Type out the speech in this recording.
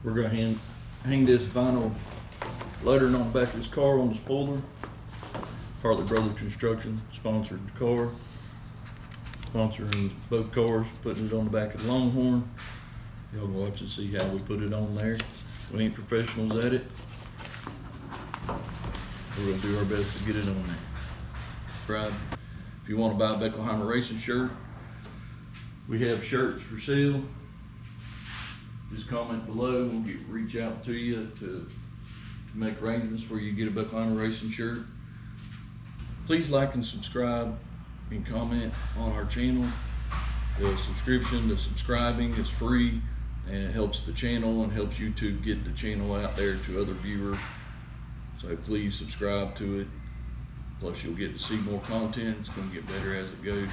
We're gonna hang this vinyl lettering on the back of his car on the spoiler. Hartley Brothers Construction sponsored the car, sponsoring both cars, putting it on the back of the Longhorn. Y'all can watch and see how we put it on there. We ain't professionals at it. We're gonna do our best to get it on there. Right. If you want to buy a Beckelheimer racing shirt, we have shirts for sale. Just comment below. We'll reach out to you to make arrangements for you to get a Beckelheimer racing shirt. Please like and subscribe and comment on our channel. The subscribing is free, and it helps the channel and helps YouTube get the channel out there to other viewers. So please subscribe to it. Plus you'll get to see more content. It's going to get better as it goes.